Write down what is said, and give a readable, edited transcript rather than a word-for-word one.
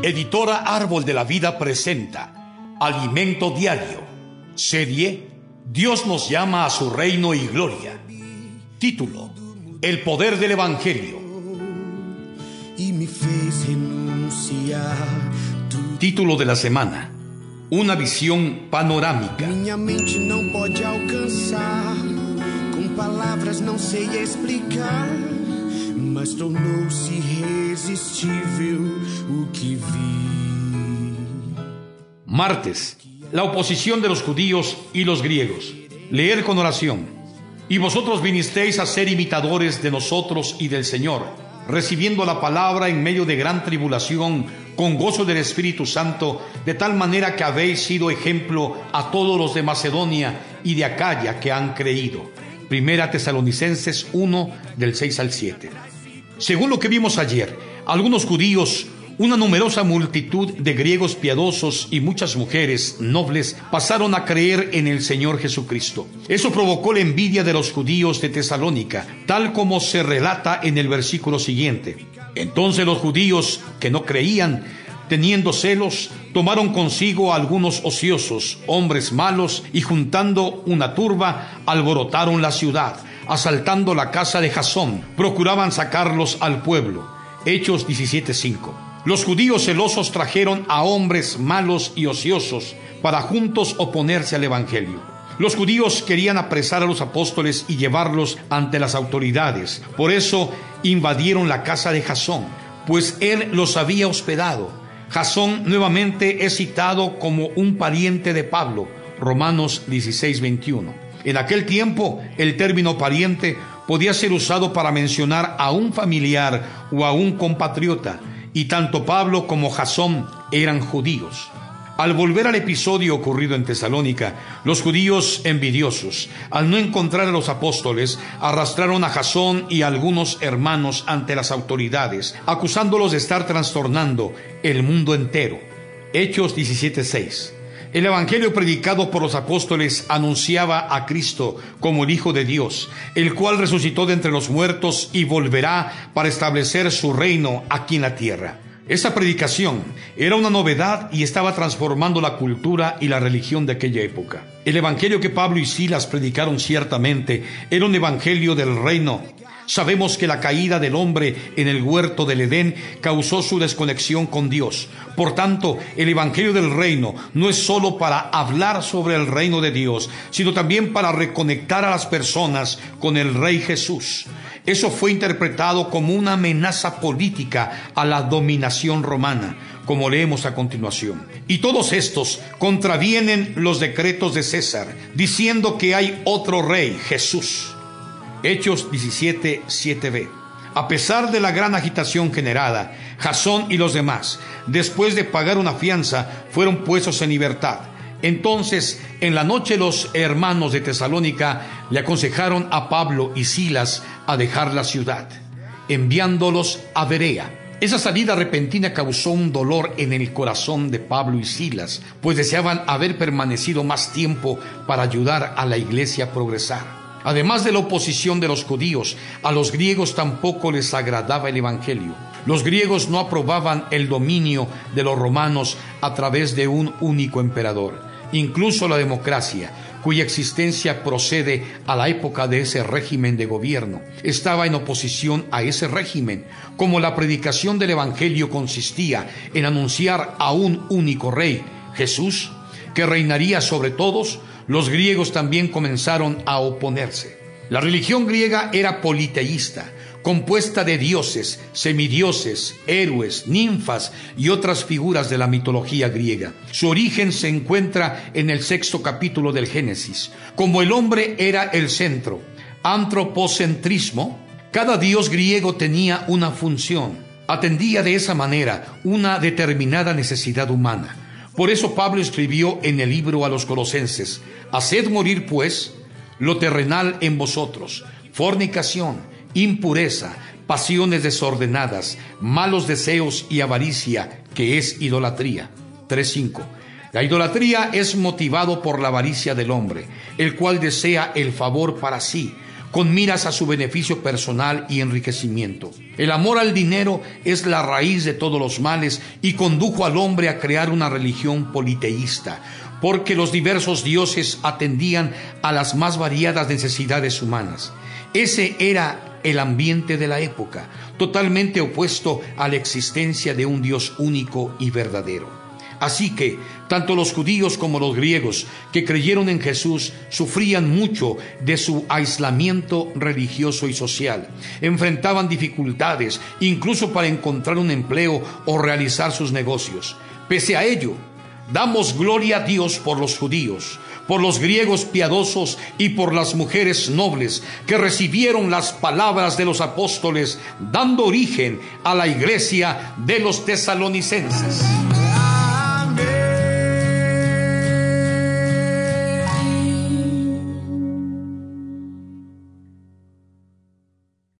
Editora Árbol de la Vida presenta Alimento Diario, serie Dios nos llama a su reino y gloria. Título: El poder del Evangelio. Título de la semana: Una visión panorámica. Minha mente não pode alcançar, com palavras não sei explicar, mas tornou-se irresistível o que vi. Martes: la oposición de los judíos y los griegos. Leer con oración. Y vosotros vinisteis a ser imitadores de nosotros y del Señor, recibiendo la palabra en medio de gran tribulación, con gozo del Espíritu Santo, de tal manera que habéis sido ejemplo a todos los de Macedonia y de Acaya que han creído. Primera Tesalonicenses 1, del 6 al 7. Según lo que vimos ayer, algunos judíos, una numerosa multitud de griegos piadosos y muchas mujeres nobles pasaron a creer en el Señor Jesucristo. Eso provocó la envidia de los judíos de Tesalónica, tal como se relata en el versículo siguiente. Entonces los judíos que no creían, teniendo celos, tomaron consigo a algunos ociosos, hombres malos, y juntando una turba, alborotaron la ciudad, asaltando la casa de Jasón, procuraban sacarlos al pueblo. Hechos 17:5. Los judíos celosos trajeron a hombres malos y ociosos para juntos oponerse al Evangelio. Los judíos querían apresar a los apóstoles y llevarlos ante las autoridades. Por eso invadieron la casa de Jasón, pues él los había hospedado. Jasón nuevamente es citado como un pariente de Pablo, Romanos 16:21. En aquel tiempo, el término pariente podía ser usado para mencionar a un familiar o a un compatriota, y tanto Pablo como Jasón eran judíos. Al volver al episodio ocurrido en Tesalónica, los judíos envidiosos, al no encontrar a los apóstoles, arrastraron a Jasón y a algunos hermanos ante las autoridades, acusándolos de estar trastornando el mundo entero. Hechos 17:6. El evangelio predicado por los apóstoles anunciaba a Cristo como el Hijo de Dios, el cual resucitó de entre los muertos y volverá para establecer su reino aquí en la tierra. Esa predicación era una novedad y estaba transformando la cultura y la religión de aquella época. El evangelio que Pablo y Silas predicaron ciertamente era un evangelio del reino. Sabemos que la caída del hombre en el huerto del Edén causó su desconexión con Dios. Por tanto, el evangelio del reino no es solo para hablar sobre el reino de Dios, sino también para reconectar a las personas con el Rey Jesús. Eso fue interpretado como una amenaza política a la dominación romana, como leemos a continuación. Y todos estos contravienen los decretos de César, diciendo que hay otro rey, Jesús. Hechos 17:7b. A pesar de la gran agitación generada, Jasón y los demás, después de pagar una fianza, fueron puestos en libertad. Entonces, en la noche, los hermanos de Tesalónica le aconsejaron a Pablo y Silas a dejar la ciudad, enviándolos a Berea. Esa salida repentina causó un dolor en el corazón de Pablo y Silas, pues deseaban haber permanecido más tiempo para ayudar a la iglesia a progresar. Además de la oposición de los judíos, a los griegos tampoco les agradaba el evangelio. Los griegos no aprobaban el dominio de los romanos a través de un único emperador. Incluso la democracia, cuya existencia procede a la época de ese régimen de gobierno, estaba en oposición a ese régimen. Como la predicación del evangelio consistía en anunciar a un único rey, Jesús, que reinaría sobre todos, los griegos también comenzaron a oponerse. La religión griega era politeísta, compuesta de dioses, semidioses, héroes, ninfas y otras figuras de la mitología griega. Su origen se encuentra en el 6º capítulo del Génesis. Como el hombre era el centro, antropocentrismo, cada dios griego tenía una función. Atendía de esa manera una determinada necesidad humana. Por eso Pablo escribió en el libro a los Colosenses: haced morir pues lo terrenal en vosotros, fornicación, impureza, pasiones desordenadas, malos deseos y avaricia, que es idolatría. 3:5. La idolatría es motivado por la avaricia del hombre, el cual desea el favor para sí, con miras a su beneficio personal y enriquecimiento. El amor al dinero es la raíz de todos los males y condujo al hombre a crear una religión politeísta, porque los diversos dioses atendían a las más variadas necesidades humanas. Ese era el ambiente de la época, totalmente opuesto a la existencia de un Dios único y verdadero. Así que, tanto los judíos como los griegos que creyeron en Jesús sufrían mucho de su aislamiento religioso y social. Enfrentaban dificultades, incluso para encontrar un empleo o realizar sus negocios. Pese a ello, damos gloria a Dios por los judíos, por los griegos piadosos y por las mujeres nobles que recibieron las palabras de los apóstoles, dando origen a la iglesia de los tesalonicenses.